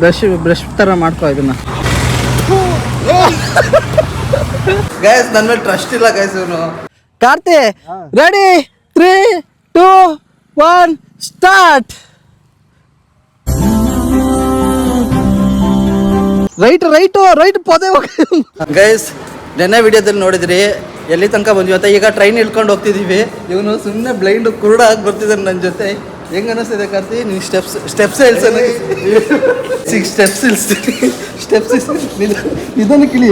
Brush ತರ ಮಾಡ್ಕೋ ಇದನ್ನ. ಗೈಸ್ ನನ್ನ ಮೇಲೆ ಟ್ರಸ್ಟ್ ಇಲ್ಲ ಗೈಸ್ ಇವನು. Karti ready 3 2 1 start. ರೈಟ್ ಪೊದೆ. ಗೈಸ್ ನೆನ್ನೆ ವಿಡಿಯೋದಲ್ಲಿ ನೋಡಿದ್ರಿ ಎಲ್ಲಿ ತನಕ ಬಂದ್ವಿ ಅಂತ. ಈಗ ಟ್ರೈನ್ ಇಳ್ಕೊಂಡು ಹೋಗ್ತಿದೀವಿ. ಇವನು ಸುಮ್ಮನೆ ಬ್ಲೈಂಡ್ ಕುರುಡ ಆಗಿ ಬರ್ತಿದ್ದಾನೆ ನನ್ನ ಜೊತೆ. ಹೆಂಗ ಅನಿಸ್ತಿದೆ ಕಾರ್ತಿ? ನೀನು ಸ್ಟೆಪ್ಸ್ ಹೇಳ್ಸೋಣ. 6 ಸ್ಟೆಪ್ಸ್ ಇಳಿಸ್ತೀನಿ. ಇದನ್ನು ಕಿಳಿ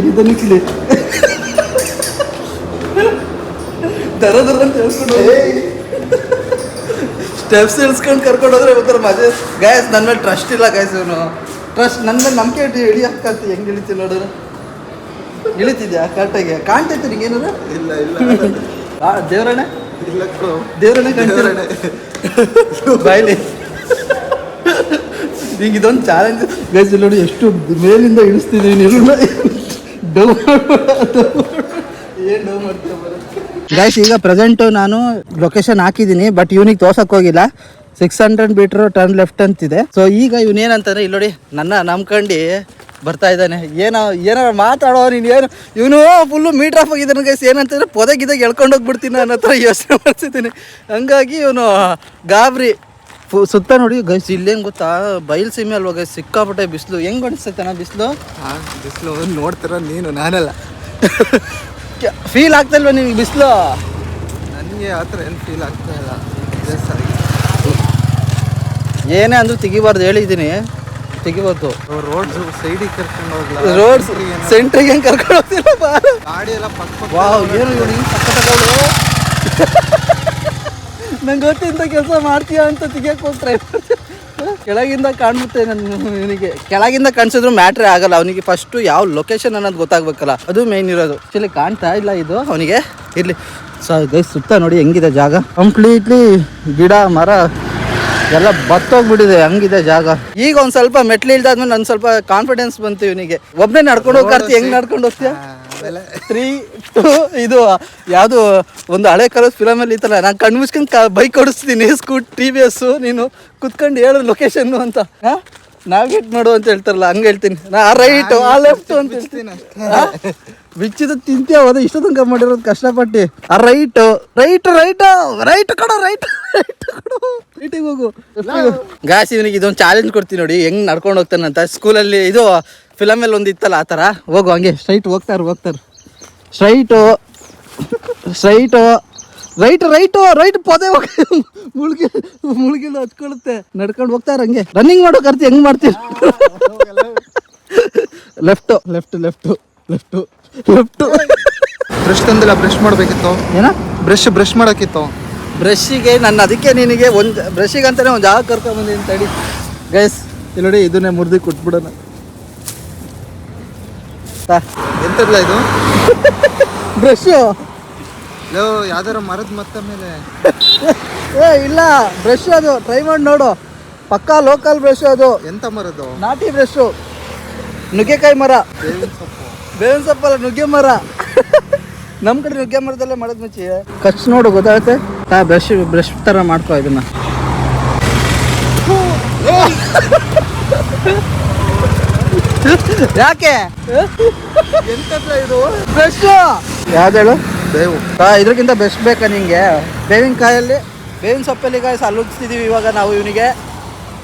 ದರ ಅಂತ ಹೇಳ್ಕೊಂಡು ಸ್ಟೆಪ್ಸ್ ಇಳಿಸ್ಕೊಂಡು ಕರ್ಕೊಂಡು ಹೋದ್ರೆ ಒಂಥರ ಮಜಾ. ಗೈಸ್ ನನ್ನ ಮೇಲೆ ಟ್ರಸ್ಟ್ ಇಲ್ಲ ಗೈಸ್ ಇವನು. ನನ್ನ ಮೇಲೆ ನಂಬಿಕೆ ಇಟ್ಟು ಇಳಿ ಹಾಕಂತ ಹೆಂಗೆ ಇಳಿತೀವಿ ನೋಡೋಣ. ಇಳಿತಿದ್ಯಾ ಕರೆಕ್ಟಾಗಿ? ಕಾಣ್ತೈತೆ ನಿಂಗೇನಾರ? ಇಲ್ಲ ದೇವರಣ್ಣ ಕಾಣ್ತೀರಣ್ಣ ಬಾಯ್ಲಿ. ಈಗ ಇದೊಂದು ಚಾಲೆಂಜ್ ಗೈಸ್. ನೋಡಿ ಎಷ್ಟು ಮೇಲಿಂದ ಇಳಿಸ್ತಿದ್ದೀವಿ. ನೀವು ಡೌ ಮಾಡ್ತೀವಿ ಗೈಸ್. ಈಗ ಪ್ರೆಸೆಂಟು ನಾನು ಲೊಕೇಶನ್ ಹಾಕಿದ್ದೀನಿ, ಬಟ್ ಇವನಿಗೆ ತೋರ್ಸಕ್ಕೆ ಹೋಗಿಲ್ಲ. 600 ಮೀಟ್ರ್ ಟರ್ನ್ ಲೆಫ್ಟ್ ಅಂತಿದೆ. ಸೊ ಈಗ ಇವನೇನಂತಂದ್ರೆ ಇಲ್ಲಿ ನೋಡಿ ನನ್ನ ನಂಬ್ಕೊಂಡು ಬರ್ತಾ ಇದ್ದಾನೆ. ಏನಾರ ಮಾತಾಡೋ ನೀನು. ಇವನು ಫುಲ್ಲು ಮೀಟ್ರ್ ಆಫ್ ಆಗಿದ್ದಾನೆ ಗೈಸ್. ಏನಂತಂದ್ರೆ ಪೊದೆಗಿದಾಗ ಎಳ್ಕೊಂಡು ಹೋಗ್ಬಿಡ್ತೀನಿ ನನ್ನ ಹತ್ರ ಯೋಚನೆ ಮಾಡ್ತಿದ್ದೀನಿ. ಹಂಗಾಗಿ ಇವನು ಗಾಬರಿ. ಸುತ್ತ ನೋಡಿ ಗೈಸ್. ಇಲ್ಲೇನು ಗೊತ್ತಾ, ಬಯಲು ಸೀಮೆ ಅಲ್ವಾ ಗೈಸ್, ಸಿಕ್ಕಾಪಟ್ಟೆ ಬಿಸಿಲು. ಹೆಂಗೆ ಅನಿಸ್ತೈತಣ್ಣ ಬಿಸಿಲು? ನೋಡ್ತೀರ ನೀನು, ನಾನಲ್ಲ. ಫೀಲ್ ಆಗ್ತಾಯಿಲ್ವ ನಿನಗೆ ಬಿಸಿಲು? ನನಗೆ ಆ ಥರ ಏನು ಫೀಲ್ ಆಗ್ತಾ ಇಲ್ಲ. ಏನೇ ಅಂದರೂ ತೆಗಿಬಾರ್ದು ಹೇಳಿದ್ದೀನಿ, ತೆಗಿಬಾರ್ದು. ರೋಡ್ ಸೈಡಿಗೆ ಕರ್ಕೊಂಡು ಹೋಗ್ಲ, ರೋಡ್ ಸೆಂಟ್ರಿಗೆ ಹೆಂಗೆ ಕರ್ಕೊಂಡು ಹೋಗ್ತಿಲ್ಲ. ಗಾಡಿ ಎಲ್ಲ ವಾವ್, ಏನು ಇವ್ರು ಹಿಂಗೆ ಪಕ್ಕ ನಂಗೆ ಗೊತ್ತಿಂತ ಕೆಲಸ ಮಾಡ್ತೀಯ ಅಂತ ತೆಗಿಯಕ್ಕೆ ಹೋಗ್ತಾರೆ. ಕೆಳಗಿಂದ ಕಾಣುತ್ತೆ ಇವನಿಗೆ. ಕೆಳಗಿಂದ ಕಾಣಿಸಿದ್ರು ಮ್ಯಾಟ್ರೇ ಆಗಲ್ಲ ಅವನಿಗೆ. ಫಸ್ಟು ಯಾವ ಲೊಕೇಶನ್ ಅನ್ನೋದು ಗೊತ್ತಾಗ್ಬೇಕಲ್ಲ, ಅದು ಮೇನ್ ಇರೋದು. ಆ್ಯಕ್ಚುಲಿ ಕಾಣ್ತಾ ಇಲ್ಲ ಇದು ಅವನಿಗೆ. ಇರಲಿ ಗೈಸ್, ಸುತ್ತ ನೋಡಿ ಹೆಂಗಿದೆ ಜಾಗ. ಕಂಪ್ಲೀಟ್ಲಿ ಗಿಡ ಮರ ಎಲ್ಲ ಬತ್ತೋಗ್ಬಿಟ್ಟಿದೆ, ಹಂಗಿದೆ ಜಾಗ. ಈಗ ಒಂದು ಸ್ವಲ್ಪ ಮೆಟ್ಲು ಇಲ್ದಾದ್ಮೇಲೆ ನನ್ನ ಸ್ವಲ್ಪ ಕಾನ್ಫಿಡೆನ್ಸ್ ಬಂತು ಇವನಿಗೆ. ಒಬ್ಬನೇ ನಡ್ಕೊಂಡು ಹೋಗ್ಕಾರ್ತಿ. ಹೆಂಗೆ ನಡ್ಕೊಂಡು ಹೋಗ್ತೀಯ? 3 2 ಇದು ಯಾವುದು ಒಂದು ಹಳೆ ಕಾಲದ ಫಿಲಮಲ್ಲಿ ಇತ್ತಲ್ಲ, ನಾನು ಕಣ್ಣು ಮುಚ್ಕೊಂಡು ಬೈಕ್ ಓಡಿಸ್ತೀನಿ, TVS, ನೀನು ಕುತ್ಕೊಂಡು ಹೇಳೋದು ಲೊಕೇಶನ್ನು ಅಂತ. ನಾವಿಗೇಟ್ ಮಾಡು ಅಂತ ಹೇಳ್ತಾರಲ್ಲ, ಹಂಗೆ ಹೇಳ್ತೀನಿ. ಆ ರೈಟು ಆ ಲೆಫ್ಟು ಅಂತ ಹೇಳ್ತೀನಿ. ಬಿಚ್ಚಿದ ತಿಂತೀಯ ಹೋದ ಇಷ್ಟ ತನಕ ಮಾಡಿರೋದು ಕಷ್ಟಪಟ್ಟು. ಆ ರೈಟು ಕೊಡು, ರೈಟಿಗೆ ಹೋಗು. ಗಾಸ್ ಇವನಿಗೆ ಇದೊಂದು ಚಾಲೆಂಜ್ ಕೊಡ್ತೀನಿ ನೋಡಿ ಹೆಂಗೆ ನಡ್ಕೊಂಡು ಹೋಗ್ತಾನಂತ. ಸ್ಕೂಲಲ್ಲಿ ಇದು ಫಿಲಮಲ್ಲಿ ಒಂದು ಇತ್ತಲ್ಲ ಆ ಥರ. ಹೋಗು ಹಂಗೆ ಸ್ಟ್ರೈಟ್ ಹೋಗ್ತಾರೆ. ರೈಟ್ ಪೊದೆ ಮುಳುಗಿಲ್ಲ ಹಚ್ಕೊಳ್ಳುತ್ತೆ. ನಡ್ಕೊಂಡು ಹೋಗ್ತಾರೆ ಹಂಗೆ. ರನ್ನಿಂಗ್ ಮಾಡೋ ಕರ್ತಿ ಹೆಂಗ್ ಮಾಡ್ತೀವಿ? ಲೆಫ್ಟು ಬ್ರಷ್ ತಂದಿಲ್ಲ, ಬ್ರಷ್ ಮಾಡಬೇಕಿತ್ತು. ಏನ ಬ್ರಷ್ ಮಾಡೋಕ್ಕಿತ್ತು. ಬ್ರಷ್ಷಿಗೆ ನನ್ನ ಅದಕ್ಕೆ ನಿನಗೆ ಒಂದು ಬ್ರಷ್ಷಿಗೆ ಅಂತಾನೆ ಒಂದು ಜಾಗ ಕರ್ಕೊಂಬಂದಿದ್ದೀನಿ ತಡಿ. ಗೈಸ್ ಇಲ್ಲಿ ನೋಡಿ, ಇದನ್ನೇ ಮುರಿದು ಕೊಟ್ಬಿಡೋಣ. ಎಂತಲ್ಲ ಇದು? ಬ್ರಷು ಯಾವ್ದಾರ ಮರದ ಮತ್ತೆ ಮೇಲೆ. ಇಲ್ಲ ಬ್ರಷ್ ಅದು, ಟ್ರೈ ಮಾಡಿ ನೋಡು. ಪಕ್ಕಾ ಲೋಕಲ್ ಬ್ರಷ್ ಅದು. ಎಂತ ಮರದು? ನಾಟಿ ಬ್ರಷು. ನುಗ್ಗೆಕಾಯಿ ಮರ. ಬೇವಿನ ಸೊಪ್ಪಲ್ಲ, ನುಗ್ಗೆ ಮರ. ನಮ್ಮ ಕಡೆ ನುಗ್ಗೆ ಮರದಲ್ಲೇ ಮಾಡೋದು ಮುಂಚೆ. ಕಚ್ ನೋಡು ಗೊತ್ತಾಗುತ್ತೆ. ಬ್ರಷ್ ತರ ಮಾಡ್ಕೋ ಇದನ್ನ. ಯಾಕೆ ಎಂತಲ್ಲ ಇದು ಬ್ರಷ್? ಯಾವ್ದು ಹೇಳು? ಬೇವು. ಇದ್ರಕ್ಕಿಂತ ಬೆಸ್ಟ್ ಬೇಕಾ ನಿಂಗೆ? ಬೇವಿನ ಸೊಪ್ಪಲ್ಲಿ ಗಾಯ್ಸ್ ಅಲ್ಲುಗ್ತಿದೀವಿ ಇವಾಗ ನಾವು ಇವನಿಗೆ.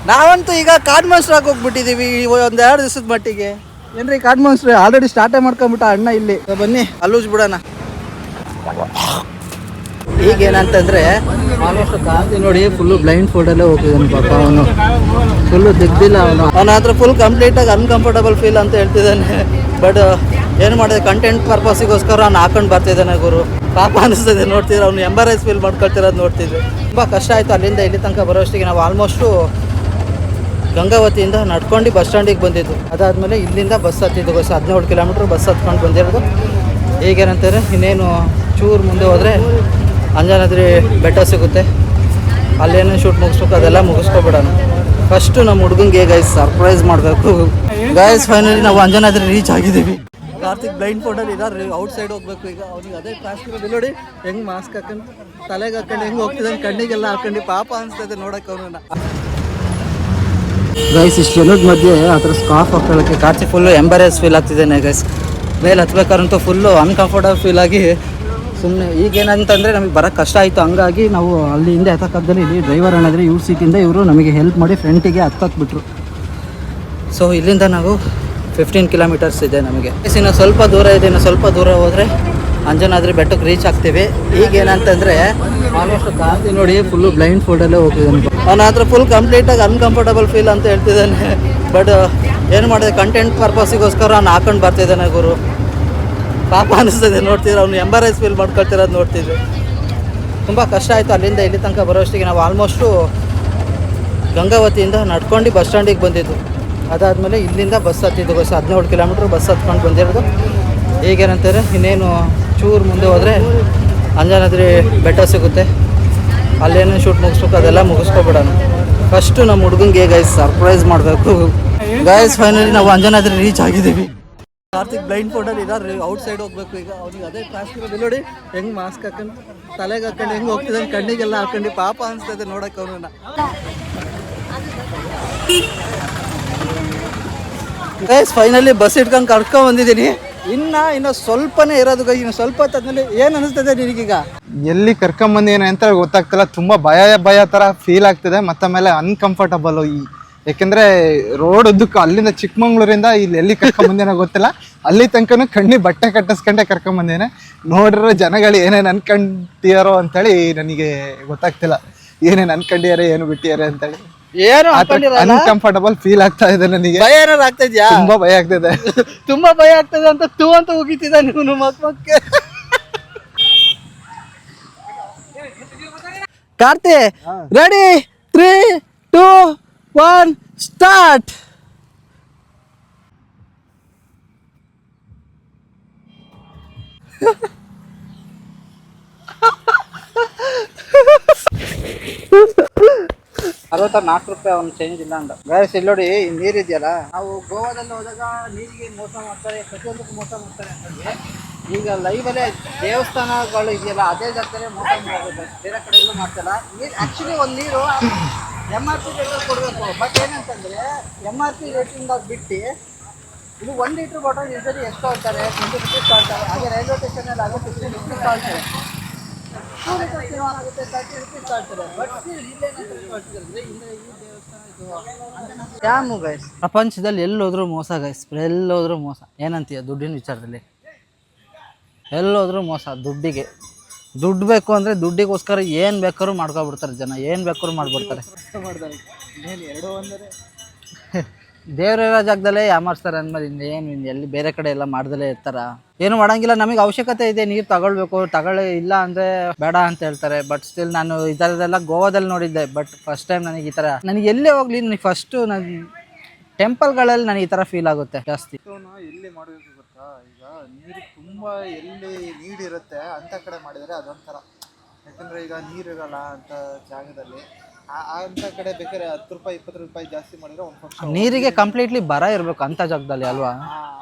ನಾವಂತೂ ಈಗ ಕಾರ್ಡ್ ಮಾಸ್ಟರ್ ಆಗಿ ಹೋಗ್ಬಿಟ್ಟಿದೀವಿ ಒಂದು 2 ದಿವಸದ ಮಟ್ಟಿಗೆ. ಏನ್ರಿ ಕಾರ್ಡ್ ಮಾಸ್ಟರ್ ಆಲ್ರೆಡಿ ಸ್ಟಾರ್ಟೇ ಮಾಡ್ಕೊಂಬಿಟ್ಟ ಅಣ್ಣ ಇಲ್ಲಿ. ಬನ್ನಿ ಅಲ್ಲೂಜ್ ಬಿಡೋಣ. ಈಗೇನಂತಂದ್ರೆ ಆಲ್ಮೋಸ್ಟ್ ಕಾರ್ತಿ ನೋಡಿ ಫುಲ್ಲು ಬ್ಲೈಂಡ್ ಫೋಲ್ಡಲ್ಲೇ ಹೋಗ್ತಿದ್ದಾನೆ ಪಾಪ. ಅವನು ಫುಲ್ಲು ದಿಗ್ದಿಲ್ಲ. ಅವನ ಹತ್ರ ಫುಲ್ ಕಂಪ್ಲೀಟಾಗಿ ಅನ್ಕಂಫರ್ಟಬಲ್ ಫೀಲ್ ಅಂತ ಹೇಳ್ತಿದ್ದಾನೆ. ಬಟ್ ಏನು ಮಾಡಿದೆ, ಕಂಟೆಂಟ್ ಪರ್ಪಸ್ಸಿಗೋಸ್ಕರ ಅವ್ನು ಹಾಕೊಂಡು ಬರ್ತಿದ್ದಾನೆ ಗುರು. ಪಾಪ ಅನಿಸ್ತದೆ ನೋಡ್ತಿದ್ರೆ. ಅವ್ನು ಎಂಬಾರೈಸ್ ಫೀಲ್ ಮಾಡ್ಕೊಳ್ತಿರೋದು ನೋಡ್ತಿದ್ವಿ. ತುಂಬ ಕಷ್ಟ ಆಯಿತು ಅಲ್ಲಿಂದ ಇಲ್ಲಿ ತನಕ ಬರೋಷ್ಟಿಗೆ. ನಾವು ಆಲ್ಮೋಸ್ಟು ಗಂಗಾವತಿಯಿಂದ ನಡ್ಕೊಂಡು ಬಸ್ ಸ್ಟ್ಯಾಂಡಿಗೆ ಬಂದಿದ್ದು. ಅದಾದಮೇಲೆ ಇಲ್ಲಿಂದ ಬಸ್ ಹತ್ತಿದ್ದು. 17 ಕಿಲೋಮೀಟ್ರ್ ಬಸ್ ಹತ್ಕೊಂಡು ಬಂದಿರೋದು. ಈಗೇನಂತಾರೆ, ಇನ್ನೇನು ಚೂರು ಮುಂದೆ ಹೋದರೆ ಅಂಜನಾದ್ರಿ ಬೆಟ್ಟ ಸಿಗುತ್ತೆ. ಅಲ್ಲೇನು ಶೂಟ್ ಮುಗಿಸ್ಬೇಕು, ಅದೆಲ್ಲ ಮುಗಿಸ್ಕೊಬಿಡೋಣ. ಫಸ್ಟು ನಮ್ಮ ಹುಡುಗಂಗೆ ಗೈಸ್ ಸರ್ಪ್ರೈಸ್ ಮಾಡಬೇಕು. ಗೈಸ್ ಫೈನಲಿ ನಾವು ಅಂಜನಾದ್ರಿ ರೀಚ್ ಆಗಿದ್ದೀವಿ. ಕಾರ್ತಿಕ್ ಬ್ಲೈಂಡ್ ಫೋಟೋಲ್ಲಿ ಇದ್ದಾರೆ, ಔಟ್ ಸೈಡ್ ಹೋಗ್ಬೇಕು ಈಗ. ಅವ್ನಿಗೆ ಅದೇ ಟಾಸ್ಕ್ ಇರೋದು. ನೋಡಿ ಹೆಂಗೆ ಮಾಸ್ಕ್ ಹಾಕೊಂಡು ತಲೆಗೆ ಹಾಕೊಂಡು ಹೆಂಗೆ ಹೋಗ್ತಿದ್ದಾನೆ, ಕಣ್ಣಿಗೆಲ್ಲ ಹಾಕೊಂಡು ಪಾಪ ಅನಿಸ್ತದೆ ನೋಡೋಕೆ ಅವನನ್ನ. ಗೈಸ್ ಇಷ್ಟು ಜನದ ಮಧ್ಯೆ ಆ ಥರ ಸ್ಕಾಫ್ ಹಾಕೊಳ್ಳೋಕ್ಕೆ ಕಾರ್ತಿಕ್ ಫುಲ್ಲು ಎಂಬರೇಸ್ ಫೀಲ್ ಆಗ್ತಿದ್ದೇನೆ ಗೈಸ್. ಮೇಲೆ ಹತ್ಬೇಕಾದ್ರಂತೂ ಫುಲ್ಲು ಅನ್ಕಂಫರ್ಟಬಲ್ ಫೀಲ್ ಆಗಿ ಸುಮ್ಮನೆ ಈಗೇನಂತಂದರೆ ನಮಗೆ ಬರೋಕ್ಕೆ ಕಷ್ಟ ಆಯಿತು. ಹಂಗಾಗಿ ನಾವು ಅಲ್ಲಿ ಹಿಂದೆ ಹತ್ತಕ್ಕಾಗದಲ್ಲಿ ಇಲ್ಲಿ ಡ್ರೈವರ್ ಏನಾದರೆ ಇವ್ರ ಸೀಟಿಂದ ಇವರು ನಮಗೆ ಹೆಲ್ಪ್ ಮಾಡಿ ಫ್ರಂಟಿಗೆ ಹತ್ತಕ್ಬಿಟ್ರು. ಸೊ ಇಲ್ಲಿಂದ ನಾವು 15 ಕಿಲೋಮೀಟರ್ಸ್ ಇದೆ ನಮಗೆ. ಇನ್ನು ಸ್ವಲ್ಪ ದೂರ ಇದೆ, ಇನ್ನು ಸ್ವಲ್ಪ ದೂರ ಹೋದರೆ ಅಂಜನಾದ್ರಿ ಬೆಟ್ಟಕ್ಕೆ ರೀಚ್ ಆಗ್ತೀವಿ. ಈಗ ಏನಂತಂದರೆ ಆಲ್ಮೋಸ್ಟ್ ಕಾರ್ತಿ ನೋಡಿ ಫುಲ್ಲು ಬ್ಲೈಂಡ್ ಫೋಲ್ಡಲ್ಲೇ ಹೋಗಿದ್ದಾನೆ. ಅವನ ಹತ್ರ ಫುಲ್ ಕಂಪ್ಲೀಟಾಗಿ ಅನ್ಕಂಫರ್ಟಬಲ್ ಫೀಲ್ ಅಂತ ಹೇಳ್ತಿದ್ದಾನೆ. ಬಟ್ ಏನು ಮಾಡಿದೆ, ಕಂಟೆಂಟ್ ಪರ್ಪಸ್ಸಿಗೋಸ್ಕರ ಅವ್ನು ಹಾಕೊಂಡು ಬರ್ತಿದ್ದಾನೆ ಗುರು. ಪಾಪ ಅನಿಸ್ತದೆ ನೋಡ್ತಿದ್ರೆ, ಅವ್ನು ಎಂಬರೇಸ್ ಫೀಲ್ ಮಾಡ್ಕೊಳ್ತಿರೋದು ನೋಡ್ತಿದ್ವಿ. ತುಂಬ ಕಷ್ಟ ಆಯಿತು ಅಲ್ಲಿಂದ ಇಲ್ಲಿ ತನಕ ಬರೋಷ್ಟಿಗೆ. ನಾವು ಆಲ್ಮೋಸ್ಟು ಗಂಗಾವತಿಯಿಂದ ನಡ್ಕೊಂಡು ಬಸ್ ಸ್ಟ್ಯಾಂಡಿಗೆ ಬಂದಿದ್ದು. ಅದಾದಮೇಲೆ ಇಲ್ಲಿಂದ ಬಸ್ ಹತ್ತಿದ್ದು. 17 ಕಿಲೋಮೀಟ್ರ್ ಬಸ್ ಹತ್ಕೊಂಡು ಬಂದಿರೋದು. ಈಗೇನಂತಾರೆ ಇನ್ನೇನು ಚೂರು ಮುಂದೆ ಹೋದರೆ ಅಂಜನಾದ್ರಿ ಬೆಟ್ಟ ಸಿಗುತ್ತೆ. ಅಲ್ಲೇನು ಶೂಟ್ ಮುಗಿಸ್ಬೇಕು ಅದೆಲ್ಲ ಮುಗಿಸ್ಕೊಬಿಡೋಣ. ಫಸ್ಟು ನಮ್ಮ ಹುಡುಗಂಗೆ ಗೈಸ್ ಸರ್ಪ್ರೈಸ್ ಮಾಡಬೇಕು. ಗೈಸ್ ಫೈನಲಿ ನಾವು ಅಂಜನಾದ್ರಿ ರೀಚ್ ಆಗಿದ್ದೀವಿ. ಕಾರ್ತಿಕ್ ಬ್ಲೈಂಡ್ ಫೋಟೋಲ್ಲಿ ಇದ್ದಾರೆ, ಔಟ್ ಸೈಡ್ ಹೋಗ್ಬೇಕು ಈಗ. ಅವ್ನಿಗೆ ಅದೇ ಟಾಸ್ಕ್ ಇರೋದು. ನೋಡಿ ಹೆಂಗೆ ಮಾಸ್ಕ್ ಹಾಕೊಂಡು ತಲೆಗೆ ಹಾಕೊಂಡು ಹೆಂಗೆ ಹೋಗ್ತಿದ್ದಾನೆ, ಕಣ್ಣಿಗೆಲ್ಲ ಹಾಕೊಂಡು ಪಾಪ ಅನಿಸ್ತದೆ ನೋಡೋಕೆ ಅವನನ್ನ. ಗೈಸ್ ಫೈನಲಿ ಬಸ್ ಇಟ್ಕೊಂಡು ಕರ್ಕೊಂಡು ಬಂದಿದ್ದೀನಿ. ಇನ್ನು ಸ್ವಲ್ಪನೇ ಇರೋದು ಗೈ. ಇನ್ನು ಸ್ವಲ್ಪ ಹೊತ್ತಾದ್ಮೇಲೆ ಏನು ಅನಿಸ್ತದೆ ನಿನಗೀಗ? ಎಲ್ಲಿ ಕರ್ಕೊಂಬಂದೇನೆ ಅಂತ ಗೊತ್ತಾಗ್ತಿಲ್ಲ. ತುಂಬ ಭಯ ಥರ ಫೀಲ್ ಆಗ್ತಿದೆ. ಮತ್ತಮೇಲೆ ಅನ್ಕಂಫರ್ಟಬಲ್. ಯಾಕೆಂದರೆ ರೋಡ್ ಉದ್ದಕ್ಕೂ ಅಲ್ಲಿಂದ ಚಿಕ್ಕಮಂಗ್ಳೂರಿಂದ ಇಲ್ಲಿ ಎಲ್ಲಿ ಕರ್ಕೊಂಬಂದೇನೋ ಗೊತ್ತಿಲ್ಲ. ಅಲ್ಲಿ ತನಕನೂ ಕಣ್ಣಿ ಬಟ್ಟೆ ಕಟ್ಟಿಸ್ಕೊಂಡೆ ಕರ್ಕೊಂಬಂದೇನೆ. ನೋಡಿರೋ ಜನಗಳು ಏನೇನು ಅನ್ಕೊಂಡಿಯಾರೋ ಅಂತೇಳಿ ನನಗೆ ಗೊತ್ತಾಗ್ತಿಲ್ಲ. ಏನೇನು ಅನ್ಕೊಂಡಿದ್ದಾರೆ, ಏನು ಬಿಟ್ಟಿದ್ದಾರೆ ಅಂತೇಳಿ. ಏನು ಅನ್ಕಂಫರ್ಟಬಲ್ ಫೀಲ್ ಆಗ್ತಾ ಇದೆ ನನಗೆ. ಭಯ ಏನಾರು ಆಗ್ತಾ ಇದೆಯಾ? ತುಂಬಾ ಭಯ ಆಗ್ತಿದೆ. ತುಂಬಾ ಭಯ ಆಗ್ತದೆ ಅಂತ ತೂ ಅಂತ ಹೋಗಿತ್ತಿದ್ದ ನೀವು ಮಕ್ಕಕ್ಕೆ. Karti ready, 3, 2, 1 start. ₹64 ಅವ್ನು ಚೇಂಜ್ ಇಲ್ಲ ಅಂದ. ಗೈಸ್ ಇಲ್ಲಿ ನೋಡಿ, ನೀರಿದೆಯಲ್ಲ, ನಾವು ಗೋವಾದಲ್ಲಿ ಹೋದಾಗ ನೀರಿಗೆ ಮೋಸ ಮಾಡ್ತಾರೆ, ಪ್ರತಿಯೊಂದಕ್ಕೂ ಮೋಸ ಮಾಡ್ತಾರೆ ಅಂತಂದ್ರೆ, ಈಗ ಲೈವಲ್ಲೇ ದೇವಸ್ಥಾನಗಳು ಇದೆಯಲ್ಲ ಅದೇ ಜಾಗದಲ್ಲೇ ಮೋಸ ಮಾಡೋದು, ಬೇರೆ ಕಡೆ ಎಲ್ಲೂ ಮಾಡ್ತಾರ. ನೀರು ಆ್ಯಕ್ಚುಲಿ ಒಂದು ನೀರು MRP ರೇಟ್ ಕೊಡಬೇಕು. ಬಟ್ ಏನಂತಂದರೆ MRP ರೇಟಿಂದ ಬಿಟ್ಟು ಇದು 1 ಲೀಟ್ರ್ ಬಾಟಲ್ ಯೂಸಲಿ ಎಷ್ಟು ಹೇಳ್ತಾರೆ, 20 ರೂಪೀಸ್ ಹೇಳ್ತಾರೆ. ಹಾಗೆ ರೈಲ್ವೆ ಸ್ಟೇಷನಲ್ಲಿ ಆಗೋ 50 ರೂಪೀಸ್ ಹೇಳ್ತಾರೆ. 2 ಲೀಟರ್ ಆಗುತ್ತೆ 30 ರೂಪೀಸ್ ಹೇಳ್ತಾರೆ. But scam guys. ಪ್ರಪಂಚದಲ್ಲಿ ಎಲ್ಲೋದ್ರೂ ಮೋಸ ಗೈಸ್, ಎಲ್ಲೋದ್ರೂ ಮೋಸ. ಏನಂತೀಯ ದುಡ್ಡಿನ ವಿಚಾರದಲ್ಲಿ? ಎಲ್ಲೋದ್ರೂ ಮೋಸ. ದುಡ್ಡು ಬೇಕು ಅಂದರೆ ದುಡ್ಡಿಗೋಸ್ಕರ ಏನು ಬೇಕಾದ್ರೂ ಮಾಡ್ಕೊಬಿಡ್ತಾರೆ ಜನ, ಏನು ಬೇಕಾದ್ರೂ ಮಾಡ್ಬಿಡ್ತಾರೆ. ದೇವರಿರೋ ಜಾಗದಲ್ಲೇ ಯಾಮಾರಿಸ್ತಾರೆ ಅಂದಮೇಲೆ ಇನ್ನೇನು ಎಲ್ಲಿ ಬೇರೆ ಕಡೆ ಎಲ್ಲ ಮಾಡ್ದಲೇ ಇರ್ತಾರ? ಏನು ಮಾಡೋಂಗಿಲ್ಲ. ನಮಗೆ ಅವಶ್ಯಕತೆ ಇದೆ, ನೀರು ತಗೊಳ್ಬೇಕು, ಇಲ್ಲ ಅಂದರೆ ಬೇಡ ಅಂತ ಹೇಳ್ತಾರೆ. ಬಟ್ ಸ್ಟಿಲ್ ನಾನು ಈ ಥರದ್ದೆಲ್ಲ ಗೋವಾದಲ್ಲಿ ನೋಡಿದ್ದೆ. ಬಟ್ ಫಸ್ಟ್ ಟೈಮ್ ನನಗೆ ಈ ಥರ, ನನಗೆ ಎಲ್ಲೇ ಹೋಗ್ಲಿ ನನಗೆ ಫಸ್ಟು ನನ್ನ ಟೆಂಪಲ್ಗಳಲ್ಲಿ ನನಗೆ ಈ ಥರ ಫೀಲ್ ಆಗುತ್ತೆ ಜಾಸ್ತಿ. ಎಲ್ಲಿ ಮಾಡಬೇಕು ಗೊತ್ತಾ? ಈಗ ನೀರು ತುಂಬ ಎಲ್ಲಿ ನೀರಿರುತ್ತೆ ಅಂಥ ಕಡೆ ಮಾಡಿದರೆ ಅದೊಂಥರ. ಯಾಕಂದರೆ ಈಗ ನೀರಿರಲ್ಲ ಅಂಥ ಜಾಗದಲ್ಲಿ, ಅಂಥ ಕಡೆ ಬೇಕಾದ್ರೆ 10 ರೂಪಾಯಿ 20 ರೂಪಾಯಿ ಜಾಸ್ತಿ ಮಾಡಿದರೆ ಒಂದು ಪಕ್ಷ ನೀರಿಗೆ ಕಂಪ್ಲೀಟ್ಲಿ ಬರ ಇರಬೇಕು ಅಂಥ ಜಾಗದಲ್ಲಿ ಅಲ್ವಾ?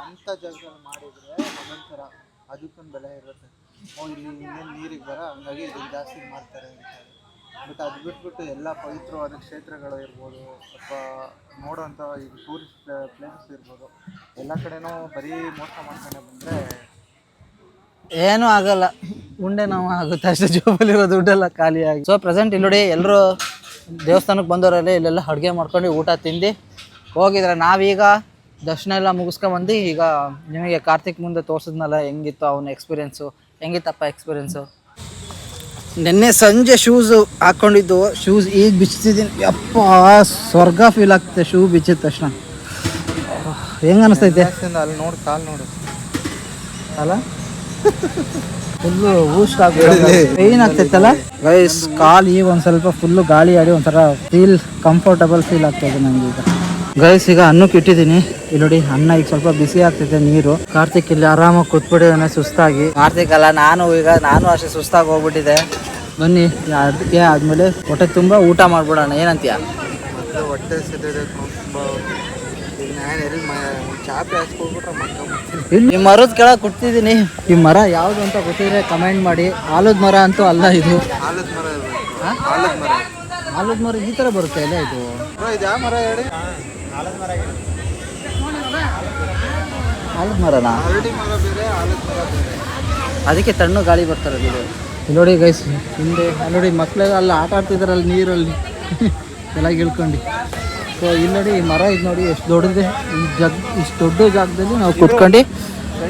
ಅಂಥ ಜಾಗದಲ್ಲಿ ಮಾಡಿದರೆ ಒಂದೊಂಥರ ಅದಕ್ಕೊಂದು ಬೆಲೆ ಇರುತ್ತೆ. ಇಲ್ಲಿ ಇನ್ನೇನು ನೀರಿಗೆ ಬರ, ಹಂಗಾಗಿ ಇದನ್ನು ಜಾಸ್ತಿ ಮಾಡ್ತಾರೆ ಅಂತ. ಬಟ್ ಅದು ಬಿಟ್ಬಿಟ್ಟು ಎಲ್ಲ ಪವಿತ್ರವಾದ ಕ್ಷೇತ್ರಗಳು ಇರ್ಬೋದು, ಅಥವಾ ನೋಡೋಂಥ ಈಗ ಟೂರಿಸ್ಟ್ ಪ್ಲೇಸಸ್ ಇರ್ಬೋದು, ಎಲ್ಲ ಕಡೆನೂ ಬರೀ ಮೋಸ ಮಾಡ್ತಾನೆ ಬಂದರೆ ಏನೂ ಆಗಲ್ಲ. ಉಂಡೆ ನಾವು ಆಗುತ್ತೆ ಅಷ್ಟೇ, ಜೋಬಲ್ಲಿರೋ ದುಡ್ಡೆಲ್ಲ ಖಾಲಿಯಾಗಿ. ಸೊ ಪ್ರೆಸೆಂಟ್ ಇಲ್ಲಿ ನೋಡಿ, ಎಲ್ಲರೂ ದೇವಸ್ಥಾನಕ್ಕೆ ಬಂದವರಲ್ಲಿ ಇಲ್ಲೆಲ್ಲ ಅಡುಗೆ ಮಾಡ್ಕೊಂಡು ಊಟ ತಿಂದು ಹೋಗಿದ್ರೆ, ನಾವೀಗ ದರ್ಶನ ಎಲ್ಲ ಮುಗಿಸ್ಕೊಂಬಂದು ಈಗ ನಿಮಗೆ ಕಾರ್ತಿಕ್ ಮುಂದೆ ತೋರಿಸಿದ್ನಲ್ಲ ಹೆಂಗಿತ್ತು ಅವನ ಎಕ್ಸ್ಪೀರಿಯೆನ್ಸು. ಹೆಂಗಿತ್ತಪ್ಪ ಎಕ್ಸ್ಪೀರಿಯೆನ್ಸು? ನಿನ್ನೆ ಸಂಜೆ ಶೂಸು ಹಾಕ್ಕೊಂಡಿದ್ದು, ಶೂಸ್ ಈಗ ಬಿಚ್ಚಿದ್ದೀನಿ. ಯಪ್ಪ ಸ್ವರ್ಗ ಫೀಲ್ ಆಗ್ತದೆ ಶೂ ಬಿಚ್ಚಿದ ತಕ್ಷಣ. ಹೆಂಗೆ ಅನಿಸ್ತೈತೆ? ಅಲ್ಲಿ ನೋಡಿ, ಕಾಲು ನೋಡು ಅಲ್ಲ, ಫುಲ್ಲು ಊಸ್ಟ್ ಆಗ್ಬಿಡುತ್ತೆ, ಪೇಯ್ನ್ ಆಗ್ತೈತಲ್ಲ ಗೈಸ್. ಕಾಲು ಈಗ ಒಂದು ಸ್ವಲ್ಪ ಫುಲ್ಲು ಗಾಳಿ ಆಡಿ ಒಂಥರ ಕಂಫರ್ಟಬಲ್ ಫೀಲ್ ಆಗ್ತಾಯಿದೆ ನನಗೆ ಈಗ. ಗೈಸ್ ಈಗ ಅನ್ನಕ್ಕೆ ಇಟ್ಟಿದ್ದೀನಿ. ಇಲ್ಲಿ ನೋಡಿ, ಅನ್ನ ಈಗ ಸ್ವಲ್ಪ ಬಿಸಿ ಆಗ್ತೈತೆ, ನೀರು. ಕಾರ್ತಿಕ್ ಇಲ್ಲಿ ಆರಾಮಾಗಿ ಕೂತ್ಬಿಟ್ಟಿದ್ದಾನೆ ಸುಸ್ತಾಗಿ. ಕಾರ್ತಿಕ್ ಅಲ್ಲ, ನಾನು ಅಷ್ಟೇ ಸುಸ್ತಾಗಿ ಹೋಗ್ಬಿಟ್ಟಿದೆ. ಬನ್ನಿ ಅದಕ್ಕೆ ಆದಮೇಲೆ ಹೊಟ್ಟೆ ತುಂಬ ಊಟ ಮಾಡ್ಬಿಡೋಣ. ಏನಂತೀಯ? ಹೊಟ್ಟೆ ಸಿದ್ದಿದೆ ತುಂಬ. ಈಗ ನಾನು ಎಲ್ಲಿ ಚಾಪೆ ಹಾಸ್ಕೊಬಿಟ್ರೆ ಈ ಮರದ ಕೆಳಗೆ ಕೊಡ್ತಿದ್ದೀನಿ. ಈ ಮರ ಯಾವುದು ಅಂತ ಗೊತ್ತಿದ್ರೆ ಕಮೆಂಟ್ ಮಾಡಿ. ಆಲದ ಮರ ಅಂತೂ ಅಲ್ಲ ಇದು. ಆಲದ ಮರ. ಆಲದ ಮರ ಆಲದ ಮರ ಈ ಥರ ಬರುತ್ತೆ ಎಲ್ಲ ಇದು. ಇದು ಯಾವ ಮರ ಹೇಳಿ? ಆಲದ ಮರನಾ? ಅರಳಿ ಮರ ಬೇರೆ, ಆಲದ ಮರ ಬೇರೆ. ಅದಕ್ಕೆ ತಣ್ಣು ಗಾಳಿ ಬರ್ತಾರೆ ಇದು. ಇಲ್ಲಿ ನೋಡಿ ಗೈಸ್, ಹಿಂದೆ ಅಲ್ಲಿ ನೋಡಿ ಮಕ್ಕಳೆಲ್ಲ ಅಲ್ಲಿ ಆಟ ಆಡ್ತಿದಾರಲ್ಲ ನೀರಲ್ಲಿ ಎಲ್ಲ ಇಳ್ಕೊಂಡು. ಸೊ ಇಲ್ಲಿ ನೋಡಿ ಈ ಮರ ಇದು ನೋಡಿ ಎಷ್ಟು ದೊಡ್ಡದಿದೆ. ಇಷ್ಟು ದೊಡ್ಡ ಜಾಗದಲ್ಲಿ ನಾವು ಕುತ್ಕೊಂಡು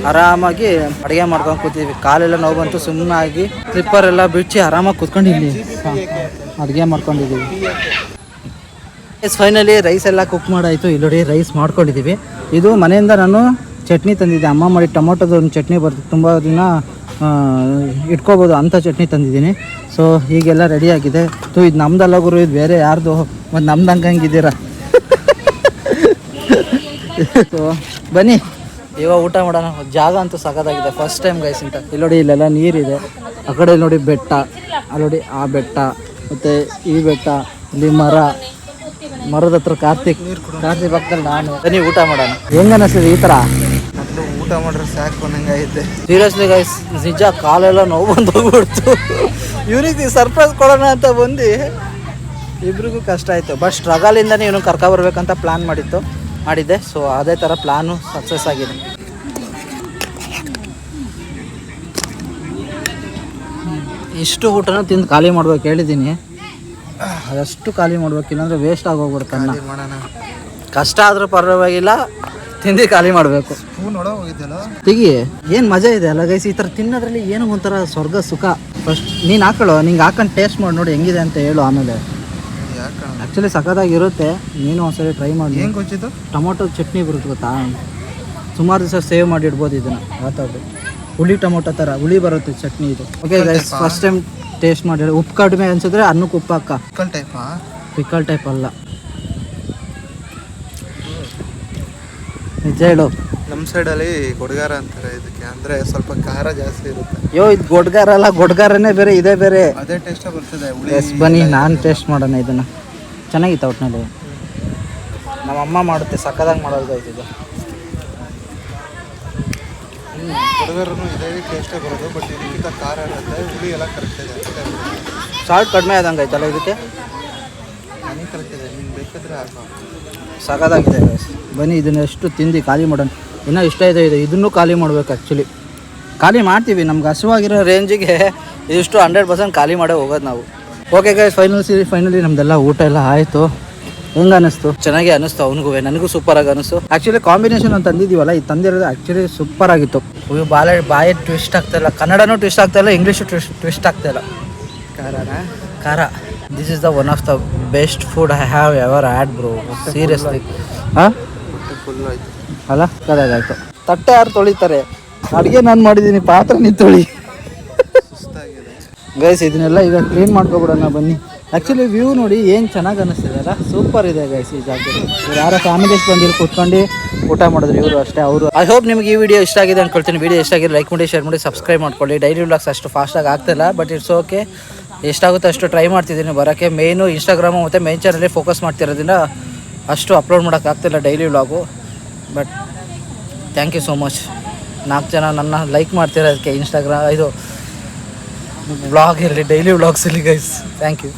ಆರಾಮಾಗಿ ಅಡುಗೆ ಮಾಡ್ಕೊಂಡು ಕೂತಿದ್ವಿ. ಕಾಲೆಲ್ಲ ನೋವು ಬಂತು, ಸುಮ್ಮನಾಗಿ ಸ್ಲಿಪ್ಪರ್ ಎಲ್ಲ ಬಿಚ್ಚಿ ಆರಾಮಾಗಿ ಕೂತ್ಕೊಂಡು ಇಲ್ಲಿ ಅಡುಗೆ ಮಾಡ್ಕೊಂಡಿದ್ದೀವಿ. ಫೈನಲಿ ರೈಸ್ ಎಲ್ಲ ಕುಕ್ ಮಾಡಾಯಿತು. ಇಲ್ಲಿ ನೋಡಿ ರೈಸ್ ಮಾಡ್ಕೊಂಡಿದ್ದೀವಿ. ಇದು ಮನೆಯಿಂದ ನಾನು ಚಟ್ನಿ ತಂದಿದ್ದೆ, ಅಮ್ಮ ಮಾಡಿ ಟೊಮೊಟೊದ ಒಂದು ಚಟ್ನಿ ಬರ್ತದೆ, ತುಂಬ ದಿನ ಇಟ್ಕೋಬೋದು ಅಂತ ಚಟ್ನಿ ತಂದಿದ್ದೀನಿ. ಸೊ ಹೀಗೆಲ್ಲ ರೆಡಿಯಾಗಿದೆ. ಇದು ನಮ್ದಲ್ಲ ಗುರು, ಇದು ಬೇರೆ ಯಾರ್ದು, ಮತ್ತು ನಮ್ದು ಹಂಗಿದ್ದೀರ. ಸೊ ಬನ್ನಿ ಇವಾಗ ಊಟ ಮಾಡೋಣ. ಜಾಗ ಅಂತೂ ಸಖತ್ತಾಗಿದೆ, ಫಸ್ಟ್ ಟೈಮ್ ಗೈಸ್ ಅಂತ. ಇಲ್ಲಿ ನೋಡಿ ಇಲ್ಲೆಲ್ಲ ನೀರಿದೆ, ಆ ಕಡೆ ನೋಡಿ ಬೆಟ್ಟ, ಅಲ್ಲಿ ನೋಡಿ ಆ ಬೆಟ್ಟ, ಮತ್ತು ಈ ಬೆಟ್ಟ, ಇಲ್ಲಿ ಮರದ ಹತ್ರ ಕಾರ್ತಿಕ್ ಪಕ್ಕದಲ್ಲಿ ನಾನು. ಬನ್ನಿ ಊಟ ಮಾಡೋಣ. ಹೆಂಗ ಅನಿಸ್ತದೆ ಈ ಥರ? ಮೊದಲು ಊಟ ಮಾಡ್ರೆ ಸಾಕು ಅನ್ನಂಗೈತೆ. ಸೀರಿಯಸ್ಲಿ ಗೈಸ್, ನಿಜ ಕಾಲೆಲ್ಲ ನೋವು ಬಂದು ಹೋಗ್ಬಿಡ್ತು. ಇವ್ರಿಗೆ ಸರ್ಪ್ರೈಸ್ ಕೊಡೋಣ ಅಂತ ಬಂದು ಇಬ್ರಿಗೂ ಕಷ್ಟ ಆಯಿತು. ಬಟ್ ಸ್ಟ್ರಗಲಿಂದನೇ ಇವನು ಕರ್ಕೊಬರ್ಬೇಕಂತ ಮಾಡಿದ್ದೆ. ಸೊ ಅದೇ ಥರ ಪ್ಲ್ಯಾನು ಸಕ್ಸಸ್ ಆಗಿದೆ. ಇಷ್ಟು ಊಟನೂ ತಿಂದು ಖಾಲಿ ಮಾಡ್ಬೇಕು ಹೇಳಿದ್ದೀನಿ. ಅದಷ್ಟು ಖಾಲಿ ಮಾಡ್ಬೇಕು, ಇಲ್ಲಾಂದರೆ ವೇಸ್ಟ್ ಆಗೋಗ್ಬಿಡುತ್ತೆ ಅನ್ನ. ಕಷ್ಟ ಆದರೂ ಪರವಾಗಿಲ್ಲ, ತಿಂದು ಖಾಲಿ ಮಾಡಬೇಕು. ತೆಗಿ, ಏನು ಮಜಾ ಇದೆ ಅಲ್ಲ ಗೈಸ್ ಈ ಥರ ತಿನ್ನೋದ್ರಲ್ಲಿ. ಏನೋ ಒಂಥರ ಸ್ವರ್ಗ ಸುಖ. ಫಸ್ಟ್ ನೀನು ಹಾಕೊಳ್ಳೋ, ನಿಂಗೆ ಹಾಕೊಂಡು ಟೇಸ್ಟ್ ಮಾಡಿ ನೋಡಿ ಹೆಂಗಿದೆ ಅಂತ ಹೇಳು. ಆಮೇಲೆ ಆ್ಯಕ್ಚುಲಿ ಸಖತ್ತಾಗಿರುತ್ತೆ, ನೀನು ಒಂದ್ಸರಿ ಟ್ರೈ ಮಾಡಿ. ಏನು ಗೊತ್ತಿದ್ದು? ಟೊಮೊಟೊ ಚಟ್ನಿ ಬರುತ್ತೆ ಗೊತ್ತಾ, ಸುಮಾರು ದಿವಸ ಸೇವ್ ಮಾಡಿ ಇಡ್ಬೋದು ಇದನ್ನು. ಯಾವ್ದು ಹುಳಿ ಟೊಮೊಟೊ ಥರ ಹುಳಿ ಬರುತ್ತೆ ಚಟ್ನಿ ಇದು. Okay guys, first time taste ಮಾಡಿ. ಉಪ್ಪು ಕಡಿಮೆ ಅನ್ಸಿದ್ರೆ ಅನ್ನಕ್ಕೆ ಉಪ್ಪು ಹಾಕ. ಪಿಕಲ್ ಟೈಪ್ ಅಲ್ಲ, ನಿಜ ಹೇಳು. ನಮ್ಮ ಸೈಡಲ್ಲಿ ಗೊಡ್ಗಾರ ಅಂತಾರೆ ಇದಕ್ಕೆ, ಅಂದರೆ ಸ್ವಲ್ಪ ಖಾರ ಜಾಸ್ತಿ ಇರುತ್ತೆ. ಇದು ಗೊಡ್ಗಾರ ಅಲ್ಲ, ಗೊಡ್ಗಾರನೇ ಬೇರೆ, ಇದೇ ಬೇರೆ. ಅದೇ ಟೇಸ್ಟ್ ಬರ್ತದೆ. ಎಸ್ ಬನ್ನಿ ನಾನು ಟೇಸ್ಟ್ ಮಾಡೋಣ ಇದನ್ನು. ಚೆನ್ನಾಗಿತ್ತು ಒಟ್ಟಿನಲ್ಲಿ. ನಮ್ಮ ಅಮ್ಮ ಮಾಡುತ್ತೆ, ಸಕ್ಕದಾಗಿ ಮಾಡೋದು ಇದು. ಗೊಡ್ಗಾರನು ಇದೇ ಟೇಸ್ಟೇ ಬರೋದು, ಬಟ್ ಇದಕ್ಕಿಂತ ಖಾರ ಇರುತ್ತೆ, ಹುಳಿ ಎಲ್ಲ ಕರೆಕ್ಟ್ ಇದೆ. ಸಾಲ್ಟ್ ಕಡಿಮೆ ಆದಂಗೆ ಆಯ್ತಲ್ಲ ಇದಕ್ಕೆ. ನನಗೆ ಕರೆಕ್ಟ್ ಇದೆ, ನಿಮ್ಗೆ ಬೇಕಾದ್ರೆ ಹಾಕೋ. ಸಖತ್ತಾಗಿದೆ. ಬನ್ನಿ ಇದನ್ನ ಎಷ್ಟು ತಿಂದು ಖಾಲಿ ಮಾಡೋಣ. ಇನ್ನೂ ಇಷ್ಟ ಇದೆ ಇದನ್ನೂ ಖಾಲಿ ಮಾಡಬೇಕು. ಆ್ಯಕ್ಚುಲಿ ಖಾಲಿ ಮಾಡ್ತೀವಿ, ನಮ್ಗೆ ಹಸುವಾಗಿರೋ ರೇಂಜಿಗೆ ಇದಿಷ್ಟು 100% ಖಾಲಿ ಮಾಡೇ ಹೋಗೋದು ನಾವು. ಓಕೆ ಗೈಸ್, ಫೈನಲಿ ನಮ್ದೆಲ್ಲ ಊಟ ಎಲ್ಲ ಆಯಿತು. ಹೆಂಗೆ ಅನ್ನಿಸ್ತು? ಚೆನ್ನಾಗಿ ಅನ್ನಿಸ್ತು ಅವನಿಗೂ, ನನಗೂ ಸೂಪರಾಗಿ ಅನ್ನಿಸ್ತು. ಆ್ಯಕ್ಚುಲಿ ಕಾಂಬಿನೇಷನ್ ಅಂತ ತಂದಿದ್ದೀವಲ್ಲ, ಇದು ತಂದಿರೋದು ಆ್ಯಕ್ಚುಲಿ ಸೂಪರ್ ಆಗಿತ್ತು. ಬಾಯಿ ಟ್ವಿಸ್ಟ್ ಆಗ್ತಾಯಿಲ್ಲ, ಕನ್ನಡನೂ ಟ್ವಿಸ್ಟ್ ಆಗ್ತಾಯಿಲ್ಲ, ಇಂಗ್ಲೀಷು ಟ್ವಿಸ್ಟ್ ಆಗ್ತಾಯಿಲ್ಲ. ಖಾರ. This is the one of the best food I have ever had bro, seriously. ಹಾಂ ಫುಲ್ ಆಯಿತು ಅಲ್ಲ, ಕದಾಗಾಯ್ತು. ತಟ್ಟೆ ಯಾರು ತೊಳಿತಾರೆ? ಅಡುಗೆ ನಾನು ಮಾಡಿದ್ದೀನಿ, ಪಾತ್ರೆ ನೀವು ತೊಳಿ. ಗೈಸ್ ಇದನ್ನೆಲ್ಲ ಈಗ ಕ್ಲೀನ್ ಮಾಡ್ಕೊಬಿಡೋಣ ಬನ್ನಿ. ಆ್ಯಕ್ಚುಲಿ ವ್ಯೂ ನೋಡಿ ಏನು ಚೆನ್ನಾಗಿ ಅನ್ನಿಸ್ತಿದೆ ಅಲ್ಲ, ಸೂಪರ್ ಇದೆ ಗೈಸ್ ಈ ಜಾಗದಲ್ಲಿ. ಇವ್ರು ಯಾರೋ ಫ್ಯಾಮಿಲೀಸ್ ಬಂದಿಲ್ಲಿ ಕೂತ್ಕೊಂಡು ಊಟ ಮಾಡಿದ್ರು, ಇವರು ಅಷ್ಟೇ. ಅವರು ಐ ಹೋಪ್ ನಿಮಗೆ ಈ ವಿಡಿಯೋ ಇಷ್ಟ ಆಗಿದೆ ಅಂದ್ಕೊಳ್ತೀನಿ. ವಿಡಿಯೋ ಇಷ್ಟ ಆಗಿದೆ ಲೈಕ್ ಮಾಡಿ, ಶೇರ್ ಮಾಡಿ, ಸಬ್ಸ್ಕ್ರೈಬ್ ಮಾಡ್ಕೊಳ್ಳಿ. ಡೈಲಿ ವ್ಲಾಗ್ಸ್ ಅಷ್ಟು ಫಾಸ್ಟಾಗಿ ಆಗ್ತಿಲ್ಲ, ಬಟ್ ಇಟ್ಸ್ ಓಕೆ. ಎಷ್ಟಾಗುತ್ತೆ ಅಷ್ಟು ಟ್ರೈ ಮಾಡ್ತಿದ್ದೀನಿ ಬರೋಕ್ಕೆ. ಮೇಯ್ನು ಇನ್ಸ್ಟಾಗ್ರಾಮು ಮತ್ತು ಮೇನ್ ಚಾನಲಲ್ಲಿ ಫೋಕಸ್ ಮಾಡ್ತಿರೋದ್ರಿಂದ ಅಷ್ಟು ಅಪ್ಲೋಡ್ ಮಾಡೋಕ್ಕಾಗ್ತಿಲ್ಲ daily vlog. But thank you so much. 4 ಜನ ನನ್ನ ಲೈಕ್ ಮಾಡ್ತಿರೋದಕ್ಕೆ ಇನ್ಸ್ಟಾಗ್ರಾಮ್ ಇದು ವ್ಲಾಗ್ ಇರಲಿ, ಡೈಲಿ ವ್ಲಾಗ್ಸ್ ಇರಲಿ ಗೈಸ್. Thank you.